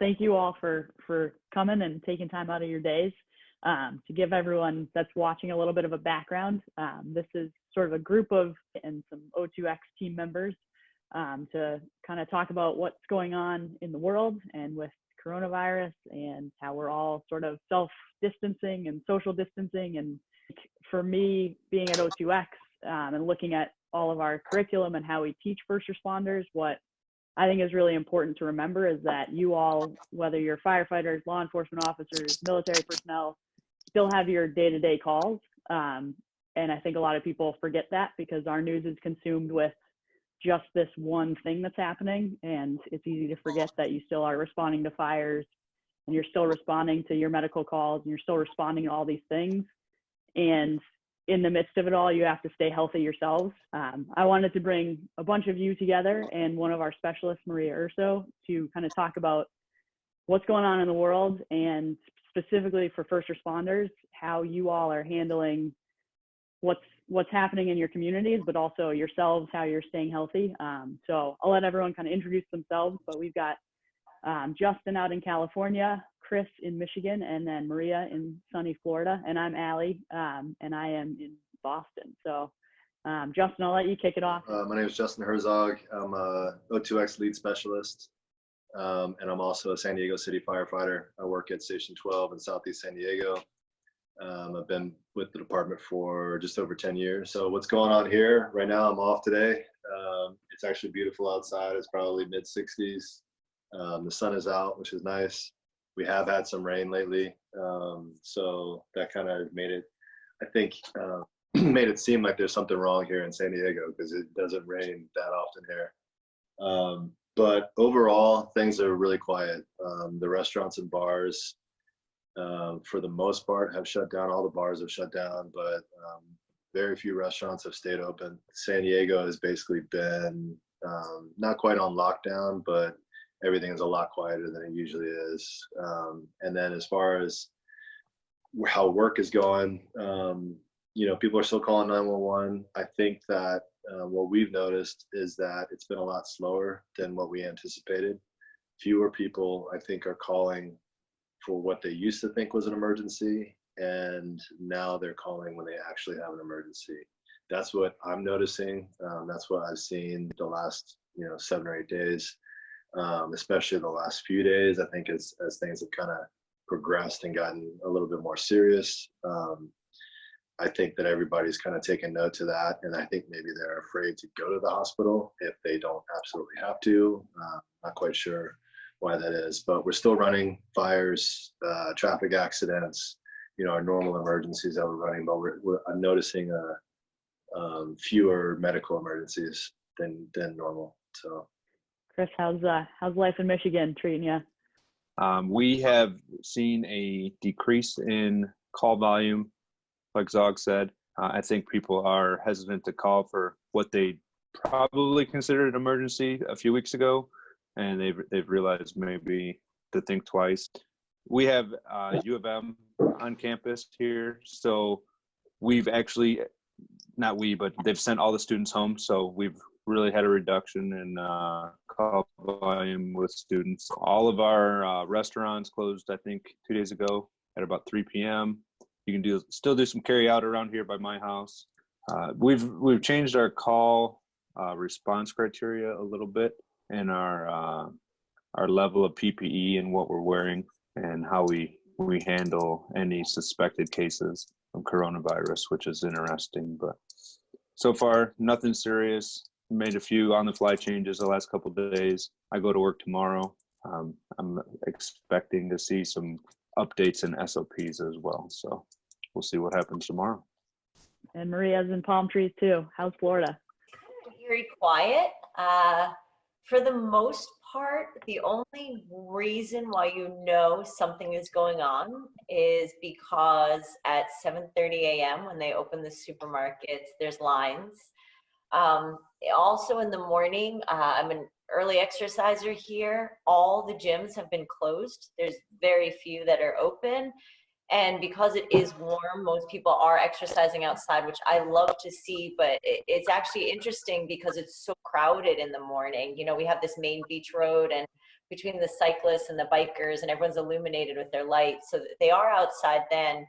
thank you all for coming and taking time out of your days. To give everyone that's watching a little bit of a background, this is sort of a group of and some O2X team members to kind of talk about what's going on in the world and with coronavirus and how we're all sort of self-distancing and social distancing. And for me, being at O2X and looking at all of our curriculum and how we teach first responders, what I think is really important to remember is that you all, whether you're firefighters, law enforcement officers, military personnel, still have your day-to-day calls. And I think a lot of people forget that because our news is consumed with just this one thing that's happening. And it's easy to forget that you still are responding to fires and you're still responding to your medical calls and you're still responding to all these things. And in the midst of it all, you have to stay healthy yourselves. I wanted to bring a bunch of you together and one of our specialists, Maria Urso, to kind of talk about what's going on in the world and specifically for first responders, how you all are handling what's happening in your communities, but also yourselves, how you're staying healthy. So I'll let everyone kind of introduce themselves, but we've got Justin out in California, Chris in Michigan, and then Maria in sunny Florida. And I'm Allie, and I am in Boston. So Justin, I'll let you kick it off. My name is Justin Herzog. I'm a O2X lead specialist, and I'm also a San Diego City firefighter. I work at Station 12 in Southeast San Diego. I've been with the department for just over 10 years. So what's going on here right now, I'm off today. It's actually beautiful outside. It's probably mid 60s. The sun is out, which is nice. We have had some rain lately. So that kind of made it, I think, made it seem like there's something wrong here in San Diego because it doesn't rain that often here. But overall, things are really quiet. The restaurants and bars, for the most part, have shut down. All the bars have shut down, but very few restaurants have stayed open. San Diego has basically been not quite on lockdown, but everything is a lot quieter than it usually is. And then as far as how work is going, people are still calling 911. I think that what we've noticed is that it's been a lot slower than what we anticipated. Fewer people, I think, are calling for what they used to think was an emergency, and now they're calling when they actually have an emergency. That's what I'm noticing. That's what I've seen the last 7 or 8 days, especially the last few days. I think as things have kind of progressed and gotten a little bit more serious, I think that everybody's kind of taken note to that, and I think maybe they're afraid to go to the hospital if they don't absolutely have to. Not quite sure why that is, but we're still running fires, traffic accidents, our normal emergencies that we're running, but I'm noticing fewer medical emergencies than normal. So, Chris, how's life in Michigan treating you? We have seen a decrease in call volume, like Zog said. I think people are hesitant to call for what they probably considered an emergency a few weeks ago, and they've realized maybe to think twice. We have U of M on campus here, so we've actually, not we, but they've sent all the students home, so we've really had a reduction in call volume with students. All of our restaurants closed, I think, 2 days ago at about 3 p.m. You can still do some carry out around here by my house. We've changed our call response criteria a little bit, and our level of PPE and what we're wearing and how we handle any suspected cases of coronavirus, which is interesting. But so far, nothing serious. Made a few on-the-fly changes the last couple of days. I go to work tomorrow. I'm expecting to see some updates and SOPs as well. So we'll see what happens tomorrow. And Maria's in palm trees too. How's Florida? Very quiet. For the most part, the only reason why something is going on is because at 7:30 a.m. when they open the supermarkets, there's lines. Also in the morning, I'm an early exerciser here. All the gyms have been closed. There's very few that are open. And because it is warm, most people are exercising outside, which I love to see, but it's actually interesting because it's so crowded in the morning. You know, we have this main beach road, and between the cyclists and the bikers, and everyone's illuminated with their lights, so they are outside then.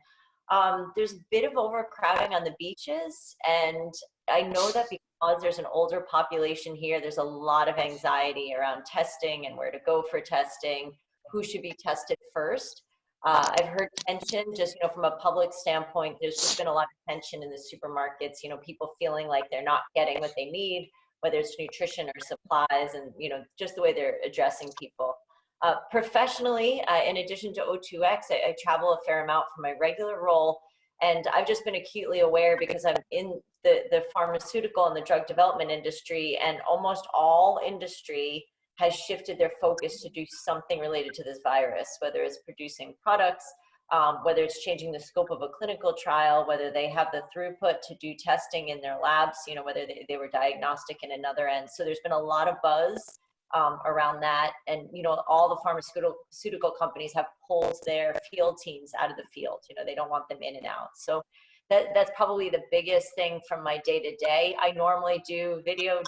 There's a bit of overcrowding on the beaches, and I know that because there's an older population here, there's a lot of anxiety around testing and where to go for testing, who should be tested first. I've heard tension, just, you know, from a public standpoint, there's just been a lot of tension in the supermarkets, you know, people feeling like they're not getting what they need, whether it's nutrition or supplies, and, you know, just the way they're addressing people. Professionally, in addition to O2X, I travel a fair amount for my regular role, and I've just been acutely aware because I'm in the pharmaceutical and the drug development industry, and almost all industry has shifted their focus to do something related to this virus, whether it's producing products, whether it's changing the scope of a clinical trial, whether they have the throughput to do testing in their labs, you know, whether they were diagnostic in another end. So there's been a lot of buzz around that. And, you know, all the pharmaceutical companies have pulled their field teams out of the field. You know, they don't want them in and out. So that's probably the biggest thing from my day to day. I normally do video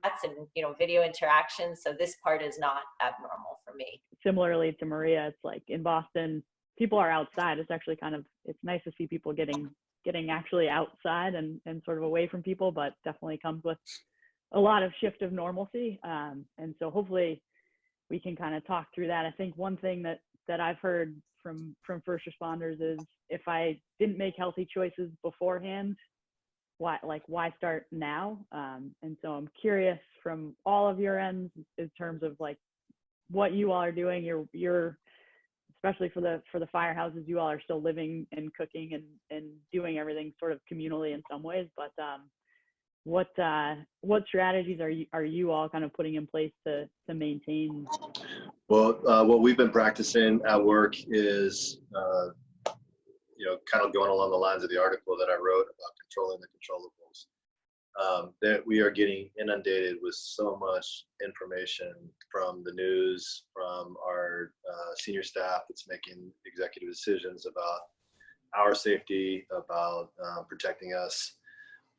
chats and, you know, video interactions. So this part is not abnormal for me. Similarly to Maria, it's like in Boston, people are outside. It's actually it's nice to see people getting actually outside and sort of away from people, but definitely comes with a lot of shift of normalcy. And so hopefully we can kind of talk through that. I think one thing that I've heard from first responders is, if I didn't make healthy choices beforehand, why start now? And so I'm curious from all of your ends in terms of like what you all are doing. You're especially for the firehouses, you all are still living and cooking and doing everything sort of communally in some ways, but what strategies are you all kind of putting in place to maintain? Well, what we've been practicing at work is, you know, kind of going along the lines of the article that I wrote about controlling the controllables. That we are getting inundated with so much information from the news, from our senior staff that's making executive decisions about our safety, about protecting us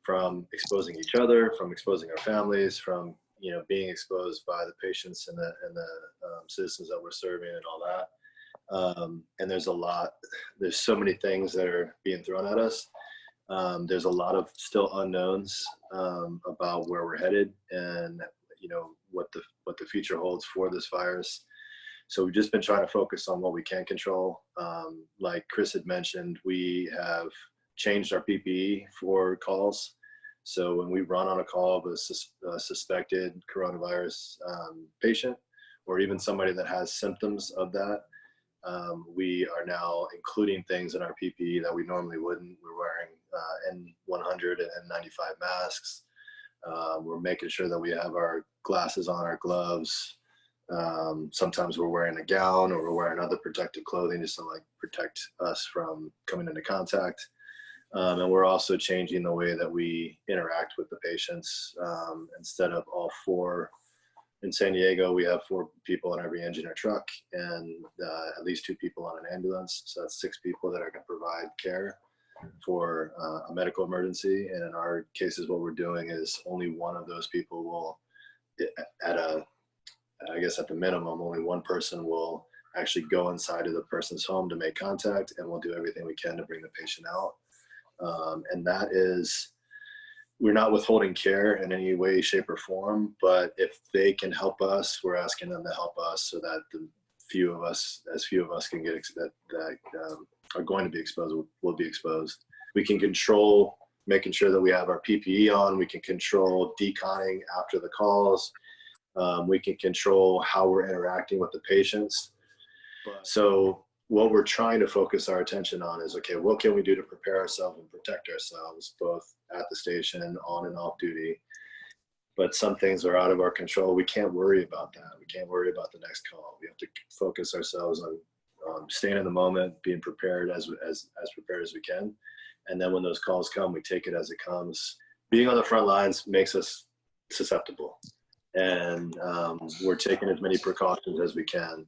from exposing each other, from exposing our families, from, you know, being exposed by the patients and the citizens that we're serving and all that. And there's so many things that are being thrown at us. There's a lot of still unknowns about where we're headed and, you know, what the future holds for this virus. So we've just been trying to focus on what we can control. Like Chris had mentioned, we have changed our PPE for calls. So when we run on a call with a suspected coronavirus patient, or even somebody that has symptoms of that, we are now including things in our PPE that we normally wouldn't. We're wearing N100 and N95 masks. We're making sure that we have our glasses on, our gloves. Sometimes we're wearing a gown, or we're wearing other protective clothing just to like protect us from coming into contact. And we're also changing the way that we interact with the patients. Instead of all four, in San Diego, we have 4 people in every engine or truck, and at least 2 people on an ambulance. So that's 6 people that are going to provide care for a medical emergency. And in our cases, what we're doing is only one of those people will, I guess at the minimum, only one person will actually go inside of the person's home to make contact, and we'll do everything we can to bring the patient out. And that is, we're not withholding care in any way, shape, or form, but if they can help us, we're asking them to help us so that as few of us can get that are going to be exposed will be exposed. We can control making sure that we have our PPE on. We can control deconning after the calls. We can control how we're interacting with the patients. So what we're trying to focus our attention on is, okay, what can we do to prepare ourselves and protect ourselves, both at the station, on and off duty? But some things are out of our control. We can't worry about that. We can't worry about the next call. We have to focus ourselves on staying in the moment, being prepared as prepared as we can. And then when those calls come, we take it as it comes. Being on the front lines makes us susceptible. And we're taking as many precautions as we can.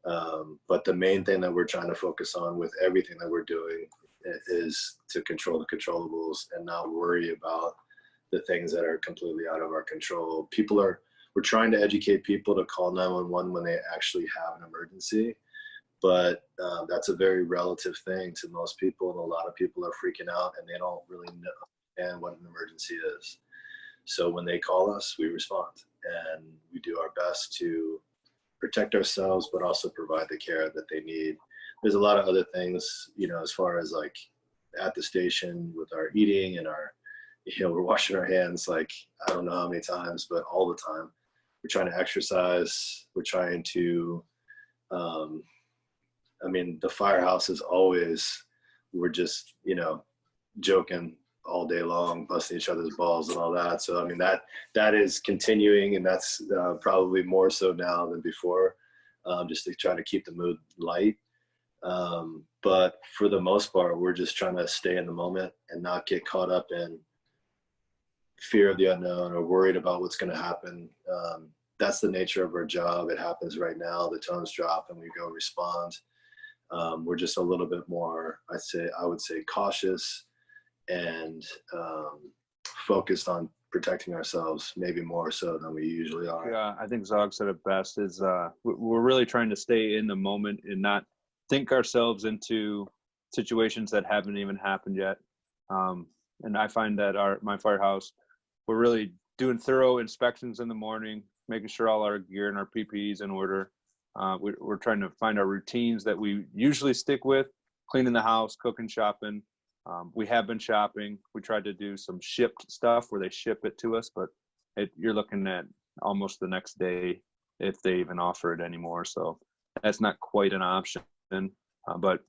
But the main thing that we're trying to focus on with everything that we're doing is to control the controllables and not worry about the things that are completely out of our control. We're trying to educate people to call 911 when they actually have an emergency, but that's a very relative thing to most people, and a lot of people are freaking out and they don't really understand what an emergency is. So when they call us, we respond, and we do our best to protect ourselves, but also provide the care that they need. There's a lot of other things, as far as like at the station with our eating and our, we're washing our hands, like, I don't know how many times, but all the time. We're trying to exercise. We're trying to, the firehouse is always, we're just, joking all day long, busting each other's balls and all that. So, that is continuing, and that's probably more so now than before, just to try to keep the mood light. But for the most part, we're just trying to stay in the moment and not get caught up in fear of the unknown or worried about what's going to happen. That's the nature of our job. It happens right now. The tones drop and we go respond. We're just a little bit more, I would say cautious and focused on protecting ourselves, maybe more so than we usually are. Yeah, I think Zog said it best, is we're really trying to stay in the moment and not think ourselves into situations that haven't even happened yet. And I find that my firehouse, we're really doing thorough inspections in the morning, making sure all our gear and our PPE is in order. We're trying to find our routines that we usually stick with, cleaning the house, cooking, shopping. We have been shopping. We tried to do some shipped stuff where they ship it to us, but you're looking at almost the next day if they even offer it anymore. So that's not quite an option. But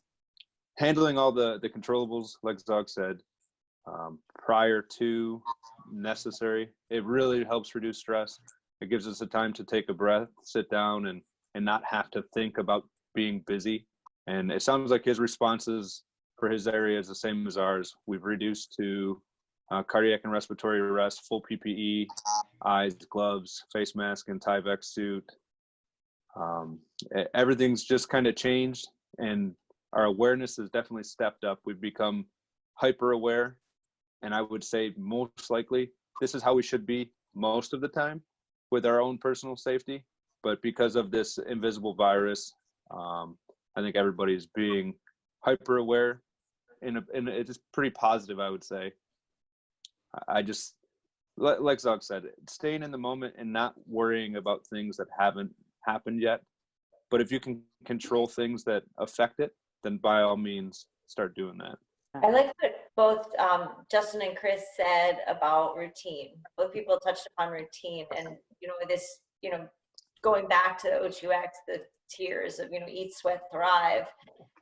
handling all the controllables, like Zog said, prior to necessary, it really helps reduce stress. It gives us the time to take a breath, sit down, and not have to think about being busy. And it sounds like his responses for his area is the same as ours. We've reduced to cardiac and respiratory arrest, full PPE, eyes, gloves, face mask, and Tyvek suit. Everything's just kind of changed, and our awareness has definitely stepped up. We've become hyper aware, and I would say most likely this is how we should be most of the time with our own personal safety. But because of this invisible virus, I think everybody's being hyper aware, and it's pretty positive, I would say. I just, like Zog said, staying in the moment and not worrying about things that haven't happened yet. But if you can control things that affect it, then by all means, start doing that. I like what both Justin and Chris said about routine. Both people touched upon routine, and this, going back to O2X, the tiers of eat, sweat, thrive.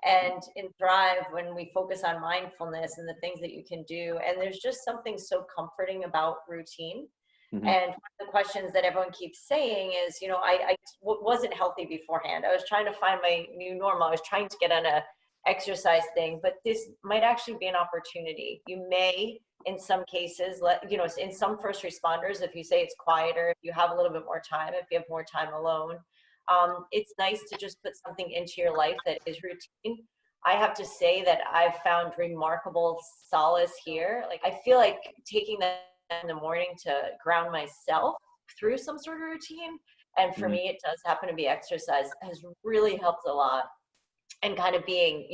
And in Thrive, when we focus on mindfulness and the things that you can do, and there's just something so comforting about routine. Mm-hmm. And one of the questions that everyone keeps saying is, I wasn't healthy beforehand. I was trying to find my new normal. I was trying to get on a exercise thing, but this might actually be an opportunity. You may, in some cases, in some first responders, if you say it's quieter, if you have a little bit more time, if you have more time alone, it's nice to just put something into your life that is routine. I have to say that I've found remarkable solace here. Like, I feel like taking that in the morning to ground myself through some sort of routine, and for me it does happen to be exercise, has really helped a lot. And kind of being,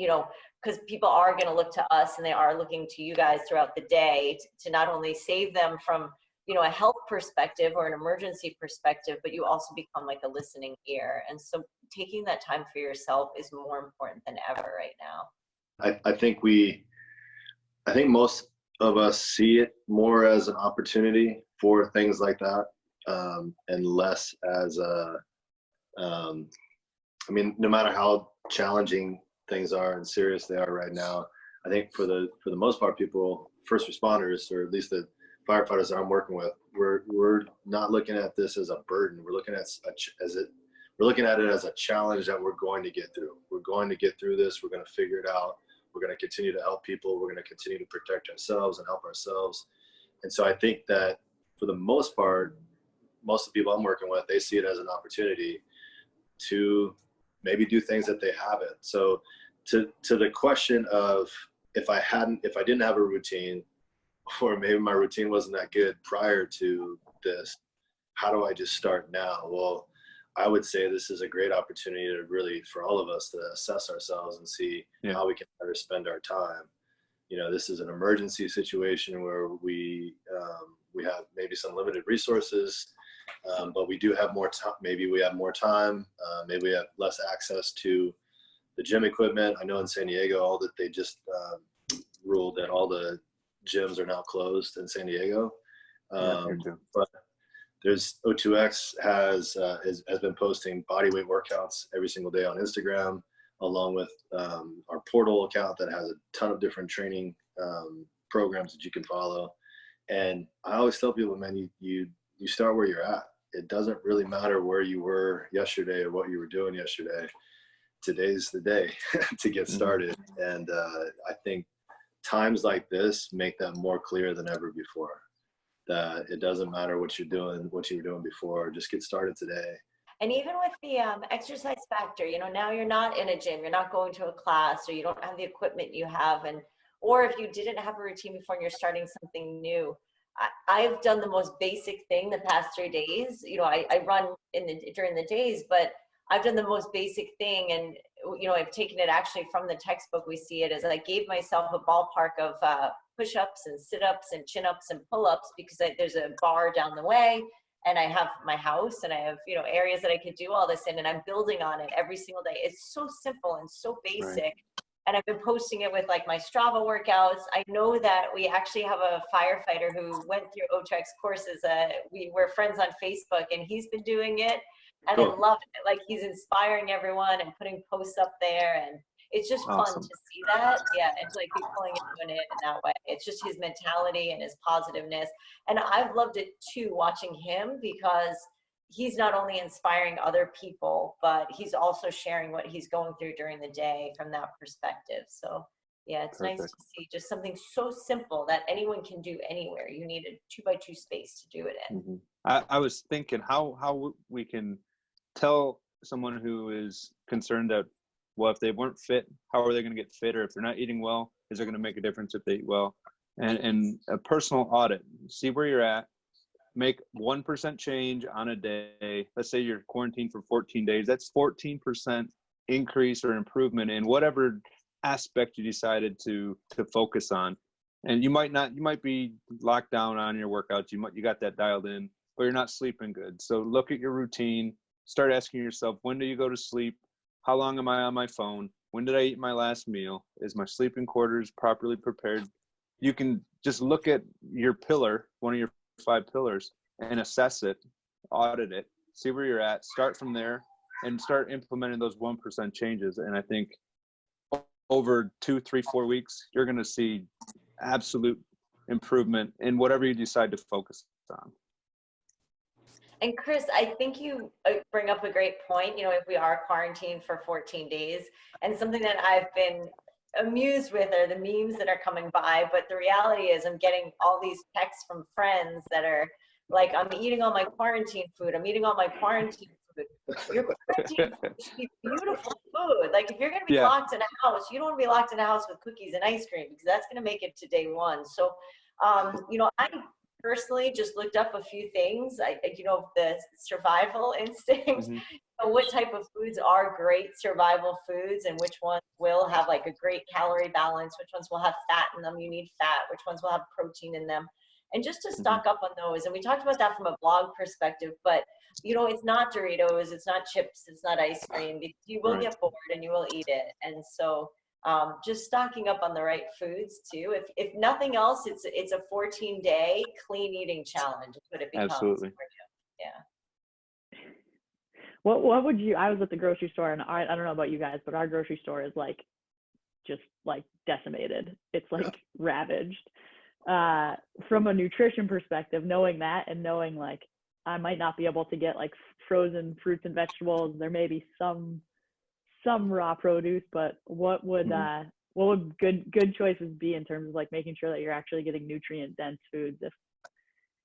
because people are going to look to us, and they are looking to you guys throughout the day to not only save them from a health perspective or an emergency perspective, but you also become like a listening ear. And so taking that time for yourself is more important than ever right now. I think most of us see it more as an opportunity for things like that, and less as no matter how challenging things are and serious they are right now, I think for the most part, people, first responders, or at least the firefighters that I'm working with, we're not looking at this as a burden. We're looking at it as a challenge that we're going to get through. We're going to get through this. We're going to figure it out. We're going to continue to help people. We're going to continue to protect ourselves and help ourselves. And so I think that for the most part, most of the people I'm working with, they see it as an opportunity to maybe do things that they haven't. So to the question of if I didn't have a routine, or maybe my routine wasn't that good prior to this, how do I just start now? Well, I would say this is a great opportunity to really, for all of us, to assess ourselves and see how we can better spend our time. You know, this is an emergency situation where we have maybe some limited resources, but we do have more time. Maybe we have more time. Maybe we have less access to the gym equipment. I know in San Diego, they just ruled that all the gyms are now closed in San Diego. But there's O2X has been posting body weight workouts every single day on Instagram, along with our portal account that has a ton of different training programs that you can follow. And I always tell people, man, you start where you're at. It doesn't really matter where you were yesterday or what you were doing yesterday. Today's the day to get started. And I think times like this make that more clear than ever before, that it doesn't matter what you were doing before. Just get started today. And even with the exercise factor, you know, now you're not in a gym, you're not going to a class, or you don't have the equipment you have, or if you didn't have a routine before and you're starting something new. I've done the most basic thing the past 3 days. You know, I run during the days, but I've done the most basic thing, and you know, I've taken it actually from the textbook. We see it as I gave myself a ballpark of push-ups and sit-ups and chin-ups and pull-ups, because there's a bar down the way, and I have my house, and I have, you know, areas that I could do all this in, and I'm building on it every single day. It's so simple and so basic. Right. And I've been posting it with like my Strava workouts. I know that we actually have a firefighter who went through O2X courses. We're friends on Facebook, and he's been doing it. And cool. I love it. Like, he's inspiring everyone and putting posts up there, and it's just fun to see that. Yeah, and to like be pulling into it in that way. It's just his mentality and his positiveness. And I've loved it too, watching him, because he's not only inspiring other people, but he's also sharing what he's going through during the day from that perspective. So yeah, it's nice to see just something so simple that anyone can do anywhere. You need a 2x2 space to do it in. I was thinking how we can tell someone who is concerned that, well, if they weren't fit, how are they going to get fit? Or if they're not eating well, is it going to make a difference if they eat well? And a personal audit, see where you're at, make 1% change on a day. Let's say you're quarantined for 14 days. That's 14% increase or improvement in whatever aspect you decided to focus on. And you might be locked down on your workouts. You got that dialed in, but you're not sleeping good. So look at your routine. Start asking yourself, when do you go to sleep? How long am I on my phone? When did I eat my last meal? Is my sleeping quarters properly prepared? You can just look at your pillar, one of your 5 pillars, and assess it, audit it, see where you're at, start from there, and start implementing those 1% changes. And I think over 2, 3, 4 weeks, you're going to see absolute improvement in whatever you decide to focus on. And Chris, I think you bring up a great point. You know, if we are quarantined for 14 days, and something that I've been amused with are the memes that are coming by, but the reality is I'm getting all these texts from friends that are like, I'm eating all my quarantine food. I'm eating all my quarantine food. Your quarantine food should be beautiful food. Like, if you're going to be locked in a house, you don't want to be locked in a house with cookies and ice cream, because that's going to make it to day one. So, you know, I personally just looked up a few things. You know, the survival instinct. So what type of foods are great survival foods, and which ones will have like a great calorie balance, which ones will have fat in them, you need fat, which ones will have protein in them, and just to stock up on those. And we talked about that from a blog perspective, but you know, it's not Doritos, it's not chips, it's not ice cream, because you will get bored and you will eat it. And so just stocking up on the right foods too. If nothing else, it's a 14-day clean eating challenge is what it becomes. Absolutely. For you. Yeah. What would you, I was at the grocery store, and I don't know about you guys, but our grocery store is like just like decimated. It's like ravaged. From a nutrition perspective, knowing that, and knowing like I might not be able to get like frozen fruits and vegetables, there may be some raw produce, but what would good choices be in terms of like making sure that you're actually getting nutrient dense foods?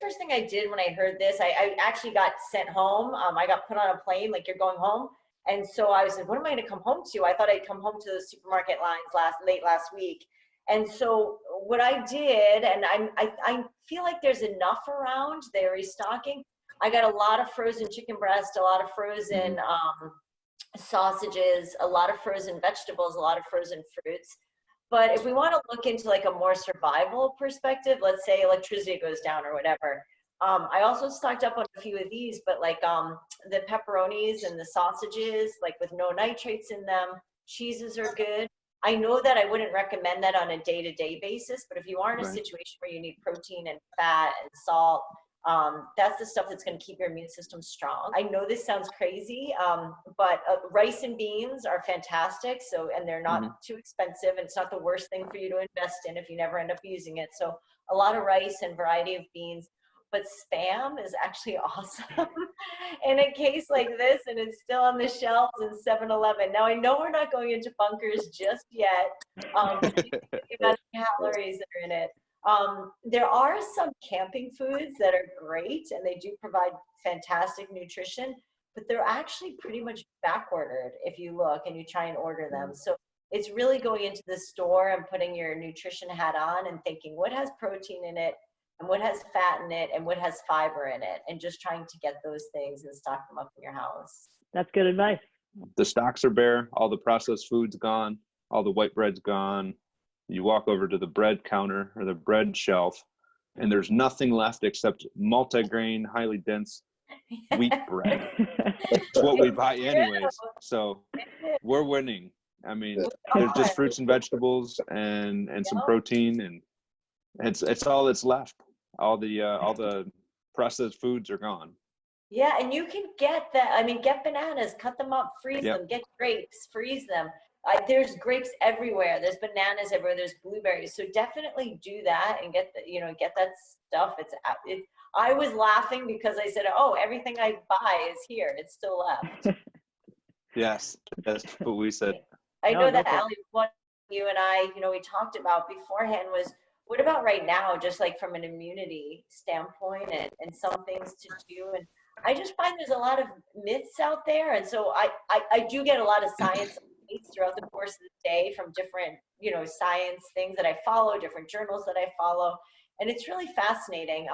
First thing I did when I heard this, I actually got sent home. I got put on a plane, like, you're going home. And so I was like, what am I going to come home to? I thought I'd come home to the supermarket lines late last week. And so what I did, and I feel like there's enough around, they're restocking. I got a lot of frozen chicken breast, a lot of frozen sausages, a lot of frozen vegetables, a lot of frozen fruits. But if we want to look into like a more survival perspective, let's say electricity goes down or whatever, I also stocked up on a few of these, but like the pepperonis and the sausages, like with no nitrates in them, cheeses are good. I know that I wouldn't recommend that on a day-to-day basis, but if you are in a situation where you need protein and fat and salt, that's the stuff that's going to keep your immune system strong. I know this sounds crazy, but rice and beans are fantastic. So, and they're not too expensive, and it's not the worst thing for you to invest in if you never end up using it. So a lot of rice and variety of beans. But Spam is actually awesome in a case like this, and it's still on the shelves in 7-Eleven. Now, I know we're not going into bunkers just yet. The amount of calories that are in it. There are some camping foods that are great, and they do provide fantastic nutrition, but they're actually pretty much back-ordered if you look and you try and order them. So it's really going into the store and putting your nutrition hat on and thinking what has protein in it, and what has fat in it, and what has fiber in it, and just trying to get those things and stock them up in your house. That's good advice. The stocks are bare, all the processed food's gone, all the white bread's gone. You walk over to the bread counter or the bread shelf, and there's nothing left except multi-grain, highly dense wheat bread. It's what we buy anyways. So we're winning. I mean, there's just fruits and vegetables and some protein, and it's all that's left. All the processed foods are gone. Yeah, and you can get that. I mean, get bananas, cut them up, freeze them. Get grapes, freeze them. There's grapes everywhere. There's bananas everywhere. There's blueberries. So definitely do that and get that stuff. I was laughing because I said, "Oh, everything I buy is here. It's still left." Yes, that's what we said. I know that, Allie, what you and I, we talked about beforehand was, what about right now, just like from an immunity standpoint and some things to do? And I just find there's a lot of myths out there. And so I do get a lot of science throughout the course of the day from different, science things that I follow, different journals that I follow. And it's really fascinating.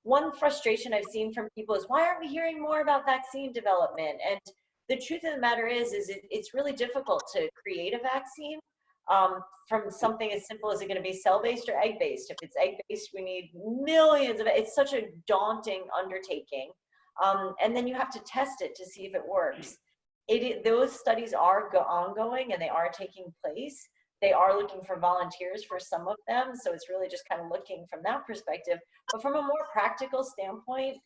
One frustration I've seen from people is, why aren't we hearing more about vaccine development? And the truth of the matter is it's really difficult to create a vaccine. From something as simple as, it going to be cell-based or egg-based? If it's egg-based, we need millions of it. It's such a daunting undertaking. And then you have to test it to see if it works. Those studies are ongoing, and they are taking place. They are looking for volunteers for some of them. So it's really just kind of looking from that perspective. But from a more practical standpoint,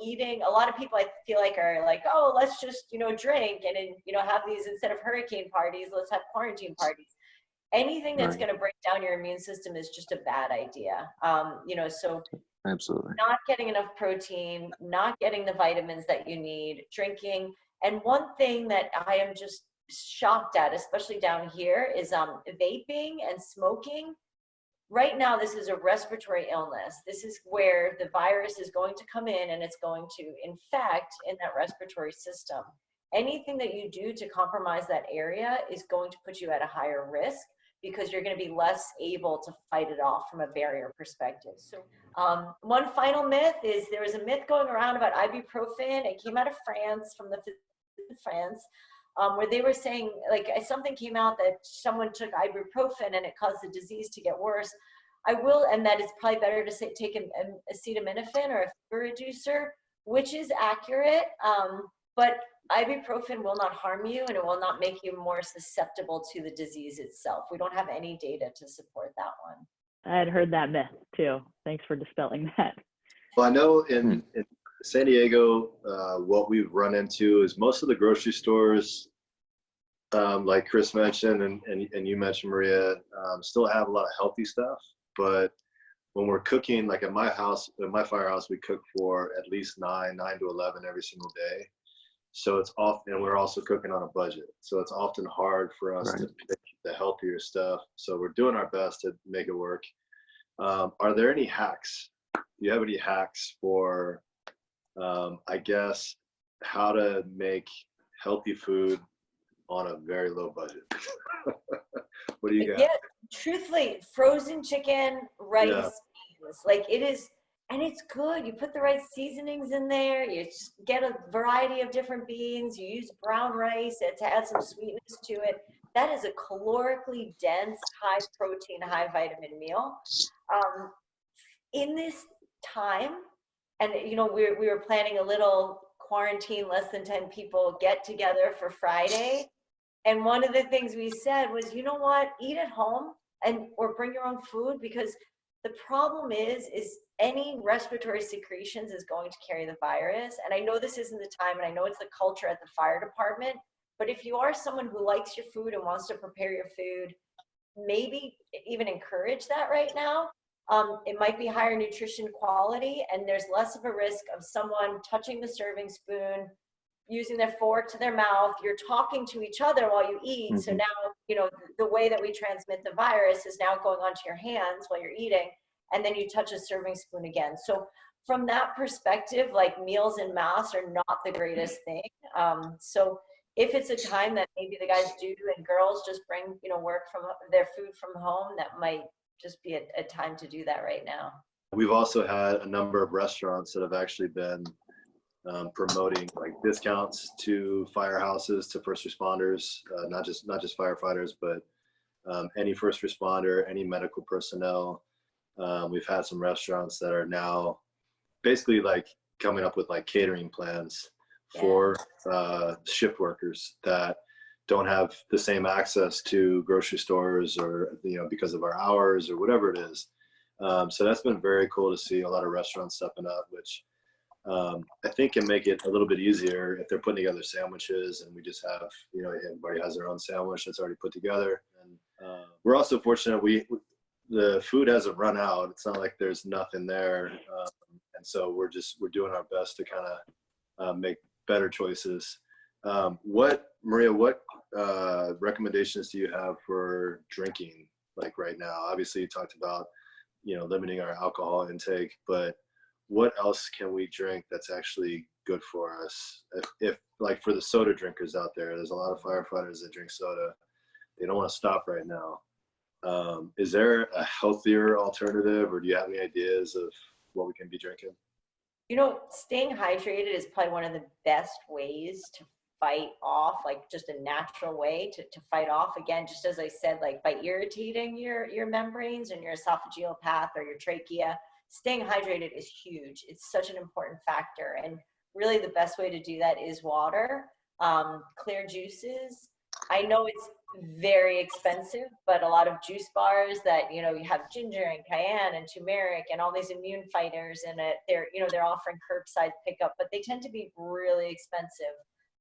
eating, a lot of people I feel like are like, oh, let's just, drink and have these, instead of hurricane parties, let's have quarantine parties. Anything that's going to break down your immune system is just a bad idea. So absolutely not getting enough protein, not getting the vitamins that you need, drinking. And one thing that I am just shocked at, especially down here, is vaping and smoking. Right now, this is a respiratory illness. This is where the virus is going to come in, and it's going to infect in that respiratory system. Anything that you do to compromise that area is going to put you at a higher risk, because you're going to be less able to fight it off from a barrier perspective. So one final myth is, there was a myth going around about ibuprofen. It came out of France, from France, where they were saying, like, something came out that someone took ibuprofen and it caused the disease to get worse. And that it's probably better to take an acetaminophen or a fever reducer, which is accurate. But ibuprofen will not harm you, and it will not make you more susceptible to the disease itself. We don't have any data to support that one. I had heard that myth too. Thanks for dispelling that. Well, I know in San Diego, what we've run into is most of the grocery stores, like Chris mentioned and you mentioned, Maria, still have a lot of healthy stuff. But when we're cooking, like at my house, at my firehouse, we cook for at least 9 to 11 every single day. So it's often, and we're also cooking on a budget. So it's often hard for us to pick the healthier stuff. So we're doing our best to make it work. Are there any hacks? Do you have any hacks for, I guess, how to make healthy food on a very low budget. What do you got? Yeah, truthfully, frozen chicken, rice, Yeah. beans, like it is, and it's good. You put the right seasonings in there. You just get a variety of different beans. You use brown rice to add some sweetness to it. That is a calorically dense, high protein, high vitamin meal. Um, in this time, and you know, we were planning a little quarantine, less than 10 people get together for Friday. And one of the things we said was, you know what, eat at home and or bring your own food, because the problem is any respiratory secretions is going to carry the virus. And I know this isn't the time, and I know it's the culture at the fire department, but if you are someone who likes your food and wants to prepare your food, maybe even encourage that right now. It might be higher nutrition quality, and there's less of a risk of someone touching the serving spoon, using their fork to their mouth. You're talking to each other while you eat. Mm-hmm. So now, you know, the way that we transmit the virus is now going onto your hands while you're eating, and then you touch a serving spoon again. So from that perspective, like meals en masse are not the greatest thing. So if it's a time that maybe the guys do and girls just bring, you know, work from their food from home, that might just be a time to do that right now. We've also had a number of restaurants that have actually been promoting like discounts to firehouses, to first responders, not just firefighters, but any first responder, any medical personnel. We've had some restaurants that are now basically like coming up with like catering plans for shift workers that don't have the same access to grocery stores, or, you know, because of our hours or whatever it is. So that's been very cool to see a lot of restaurants stepping up, which I think can make it a little bit easier if they're putting together sandwiches, and we just have, you know, everybody has their own sandwich that's already put together. And we're also fortunate the food hasn't run out. It's not like there's nothing there. And so we're doing our best to kind of make better choices. Maria, what recommendations do you have for drinking, like right now? Obviously you talked about, you know, limiting our alcohol intake, but what else can we drink that's actually good for us? If like for the soda drinkers out there's a lot of firefighters that drink soda. They don't want to stop right now. Is there a healthier alternative, or do you have any ideas of what we can be drinking? You know, staying hydrated is probably one of the best ways to fight off, like just a natural way to fight off, again, just as I said, like by irritating your membranes and your esophageal path or your trachea. Staying hydrated is huge. It's such an important factor. And really the best way to do that is water, clear juices. I know it's very expensive, but a lot of juice bars that, you know, you have ginger and cayenne and turmeric and all these immune fighters in it, they're offering curbside pickup, but they tend to be really expensive.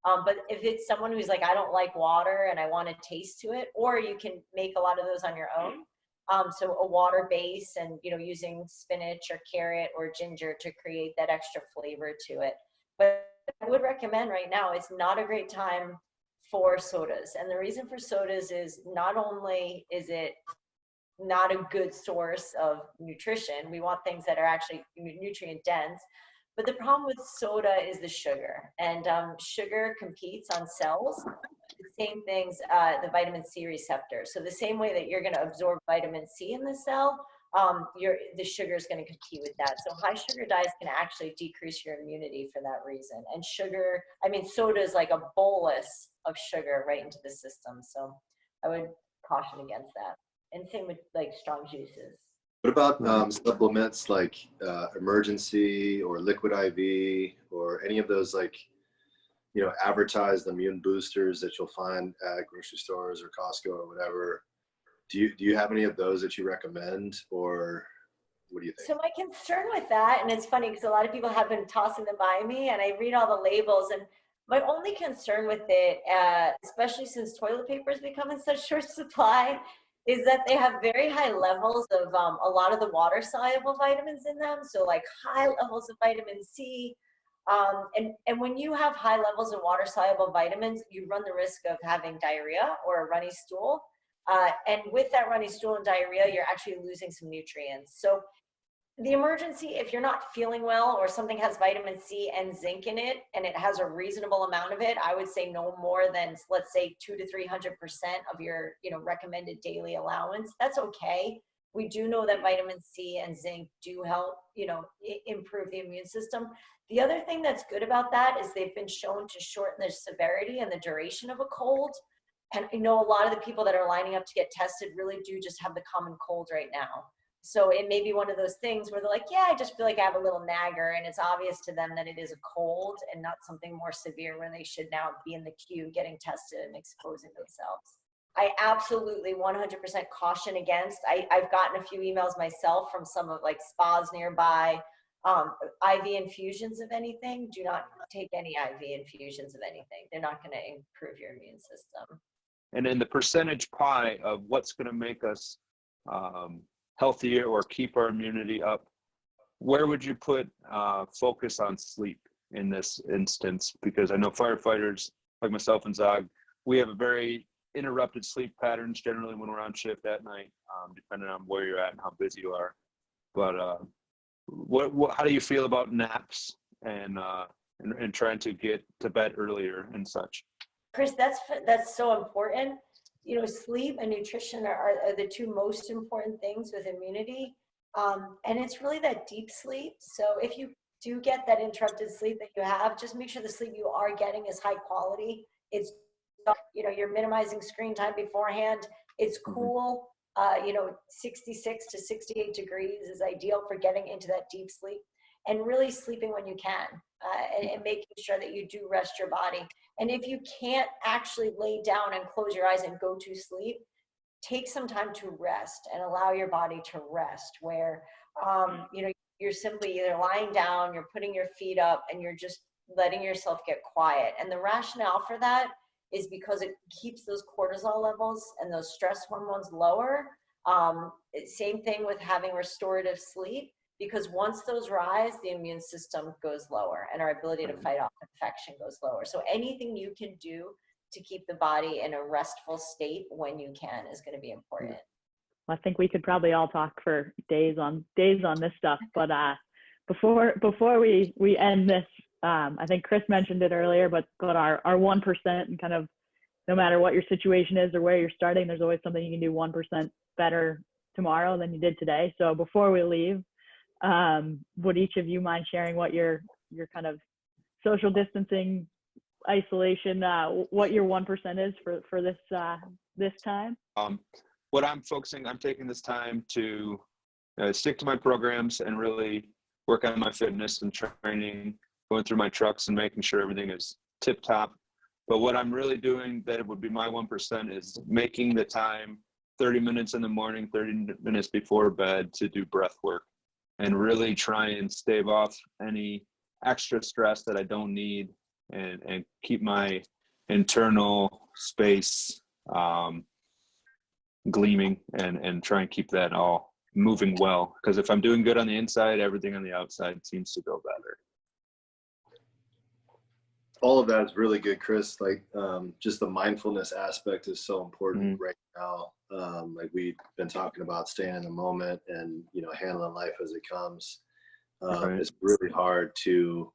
But if it's someone who's like, I don't like water and I want a taste to it, or you can make a lot of those on your own. So a water base, and, you know, using spinach or carrot or ginger to create that extra flavor to it. But I would recommend right now, it's not a great time for sodas. And the reason for sodas is not only is it not a good source of nutrition, we want things that are actually nutrient dense, but the problem with soda is the sugar. And sugar competes on cells, the same things, the vitamin C receptor. So the same way that you're going to absorb vitamin C in the cell, the sugar is going to compete with that. So high sugar diets can actually decrease your immunity for that reason. And soda is like a bolus of sugar right into the system. So I would caution against that. And same with like strong juices. What about supplements like Emergency or Liquid IV, or any of those, like, you know, advertised immune boosters that you'll find at grocery stores or Costco or whatever? Do you have any of those that you recommend, or what do you think? So my concern with that, and it's funny because a lot of people have been tossing them by me, and I read all the labels, and my only concern with it, especially since toilet paper is becoming such short supply, is that they have very high levels of a lot of the water soluble vitamins in them. So like high levels of vitamin C. And when you have high levels of water soluble vitamins, you run the risk of having diarrhea or a runny stool. And with that runny stool and diarrhea, you're actually losing some nutrients. So the emergency, if you're not feeling well or something has vitamin C and zinc in it and it has a reasonable amount of it, I would say no more than, let's say, 200 to 300% of your, recommended daily allowance. That's okay. We do know that vitamin C and zinc do help, improve the immune system. The other thing that's good about that is they've been shown to shorten the severity and the duration of a cold. And I know a lot of the people that are lining up to get tested really do just have the common cold right now. So it may be one of those things where they're like, yeah, I just feel like I have a little nagger, and it's obvious to them that it is a cold and not something more severe when they should now be in the queue getting tested and exposing themselves. I absolutely 100% caution against, I've gotten a few emails myself from some of like spas nearby, IV infusions of anything. Do not take any IV infusions of anything. They're not going to improve your immune system. And in the percentage pie of what's going to make us healthier or keep our immunity up, where would you put focus on sleep in this instance? Because I know firefighters like myself and Zog, we have a very interrupted sleep patterns generally when we're on shift at night, depending on where you're at and how busy you are. But how do you feel about naps and trying to get to bed earlier and such? Chris, that's so important. Sleep and nutrition are the two most important things with immunity. And it's really that deep sleep. So if you do get that interrupted sleep that you have, just make sure the sleep you are getting is high quality. It's, you're minimizing screen time beforehand. It's cool. 66 to 68 degrees is ideal for getting into that deep sleep, and really sleeping when you can, and making sure that you do rest your body. And if you can't actually lay down and close your eyes and go to sleep, take some time to rest and allow your body to rest, where, you're simply either lying down, you're putting your feet up, and you're just letting yourself get quiet. And the rationale for that is because it keeps those cortisol levels and those stress hormones lower. Same thing with having restorative sleep, because once those rise, the immune system goes lower and our ability to fight off infection goes lower. So anything you can do to keep the body in a restful state when you can is going to be important. I think we could probably all talk for days on this stuff, but before we end this, I think Chris mentioned it earlier, but our 1%, and kind of no matter what your situation is or where you're starting, there's always something you can do 1% better tomorrow than you did today. So before we leave, would each of you mind sharing what your kind of social distancing, isolation, what your 1% is for this time? What I'm taking this time to stick to my programs and really work on my fitness and training, going through my trucks and making sure everything is tip top. But what I'm really doing that would be my 1% is making the time 30 minutes in the morning, 30 minutes before bed to do breath work, and really try and stave off any extra stress that I don't need, and keep my internal space gleaming, and try and keep that all moving well. Because if I'm doing good on the inside, everything on the outside seems to go better. All of that is really good, Chris. Like, just the mindfulness aspect is so important right now. Like we've been talking about staying in the moment and, handling life as it comes. It's really hard to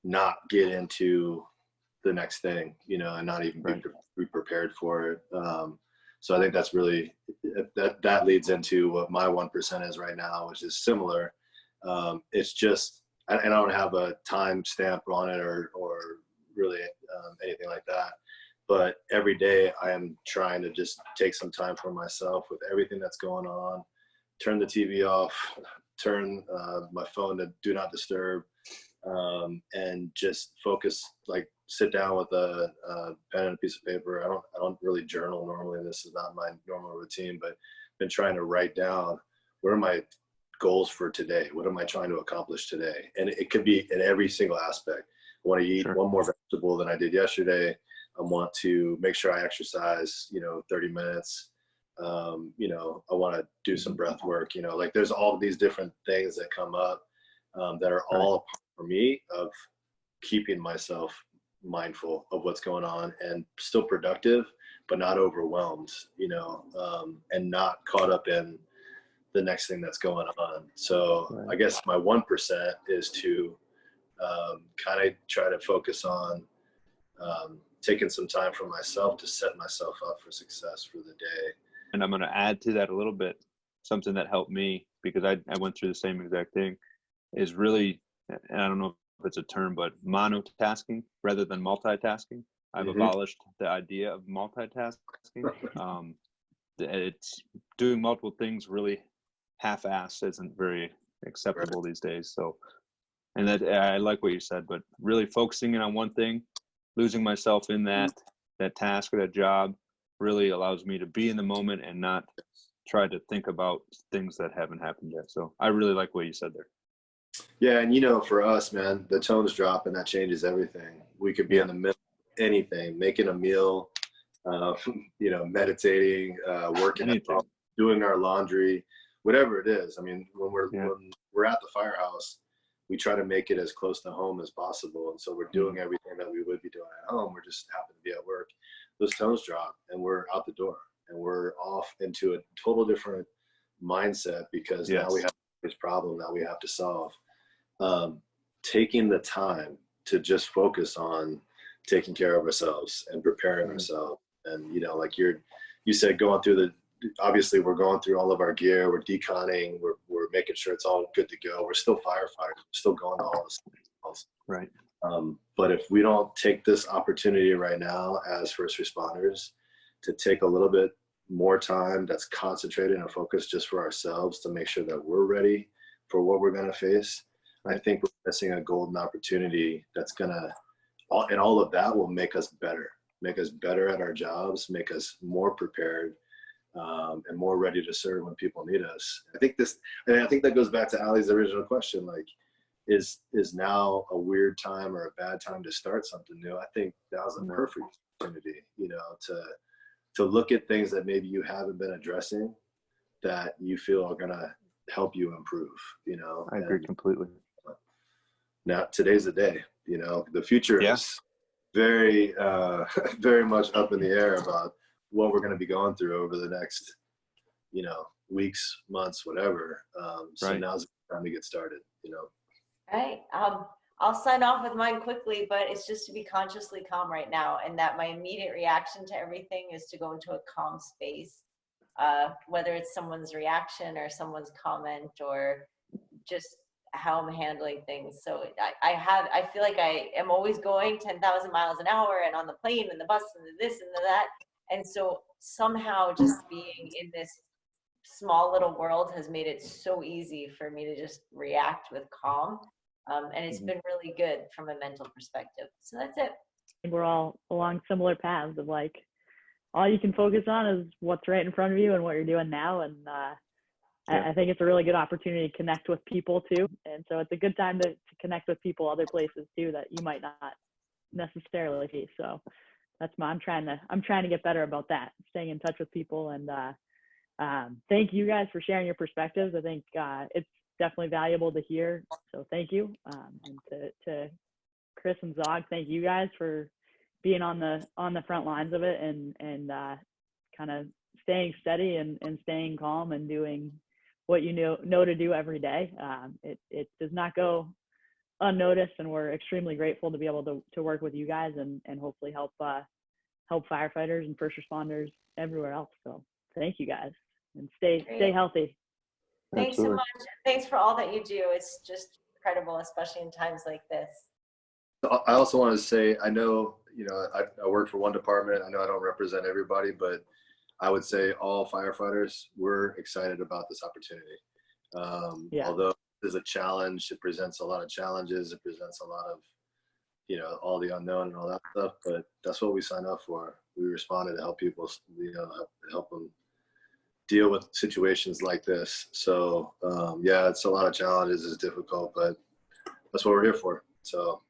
not get into the next thing, and not even be prepared for it. So I think that's really, that leads into what my 1% is right now, which is similar. It's just, and I don't have a time stamp on it or really anything like that. But every day I am trying to just take some time for myself with everything that's going on, turn the TV off, turn my phone to do not disturb, and just focus, like sit down with a pen and a piece of paper. I don't really journal normally. This is not my normal routine, but been trying to write down, what are my goals for today? What am I trying to accomplish today? And it could be in every single aspect. I want to eat one more vegetable than I did yesterday. I want to make sure I exercise, 30 minutes. I want to do some breath work, like there's all these different things that come up that are all a part for me of keeping myself mindful of what's going on and still productive, but not overwhelmed, and not caught up in the next thing that's going on. So Right. I guess my 1% is to kind of try to focus on taking some time for myself to set myself up for success for the day. And I'm going to add to that a little bit, something that helped me, because I went through the same exact thing, is really, and I don't know if it's a term, but monotasking rather than multitasking. I've abolished the idea of multitasking. It's doing multiple things really half-assed isn't very acceptable these days. So, and that, I like what you said, but really focusing in on one thing, losing myself in that task or that job really allows me to be in the moment and not try to think about things that haven't happened yet. So I really like what you said there. Yeah, and you know, for us, man, the tones drop and that changes everything. We could be in the middle of anything, making a meal, you know, meditating, working out, doing our laundry, whatever it is. I mean, when we're at the firehouse, we try to make it as close to home as possible. And so we're doing everything that we would be doing at home. We're just happen to be at work. Those tones drop and we're out the door and we're off into a total different mindset because now we have this problem that we have to solve. Taking the time to just focus on taking care of ourselves and preparing ourselves. And, you know, like you said, going through obviously we're going through all of our gear, we're deconning, we're making sure it's all good to go. We're still firefighters, we're still going to all this stuff. Right. But if we don't take this opportunity right now as first responders to take a little bit more time that's concentrated and focused just for ourselves to make sure that we're ready for what we're going to face, I think we're missing a golden opportunity that's going to, and all of that will make us better at our jobs, make us more prepared, and more ready to serve when people need us. I think that goes back to Allie's original question, like, is now a weird time or a bad time to start something new? I think that was a perfect opportunity, you know, to look at things that maybe you haven't been addressing that you feel are going to help you improve, you know. I agree completely. Now, today's the day, you know, the future is very, very much up in the air about what we're going to be going through over the next, you know, weeks, months, whatever. So now's the time to get started, you know. Right. I'll sign off with mine quickly, but it's just to be consciously calm right now, and that my immediate reaction to everything is to go into a calm space, whether it's someone's reaction or someone's comment or just how I'm handling things. So I feel like I am always going 10,000 miles an hour and on the plane and the bus and the this and the that. And so somehow just being in this small little world has made it so easy for me to just react with calm. And it's been really good from a mental perspective. So that's it. We're all along similar paths of like, all you can focus on is what's right in front of you and what you're doing now. And I think it's a really good opportunity to connect with people too. And so it's a good time to connect with people other places too that you might not necessarily see. So that's I'm trying to get better about that, staying in touch with people. And thank you guys for sharing your perspectives. I think it's definitely valuable to hear. So thank you. And to Chris and Zog, thank you guys for being on the front lines of it and kind of staying steady and staying calm and doing what you know to do every day. It does not go unnoticed, and we're extremely grateful to be able to work with you guys and hopefully help firefighters and first responders everywhere else. So thank you guys, and stay healthy. Thanks so much. Thanks for all that you do. It's just incredible, especially in times like this. I also want to say, I know, you know, I work for one department. I know I don't represent everybody, but I would say all firefighters, we're excited about this opportunity. Although there's a challenge, it presents a lot of challenges. It presents a lot of, you know, all the unknown and all that stuff, but that's what we signed up for. We responded to help people, you know, help them deal with situations like this. So yeah, it's a lot of challenges, it's difficult, but that's what we're here for. So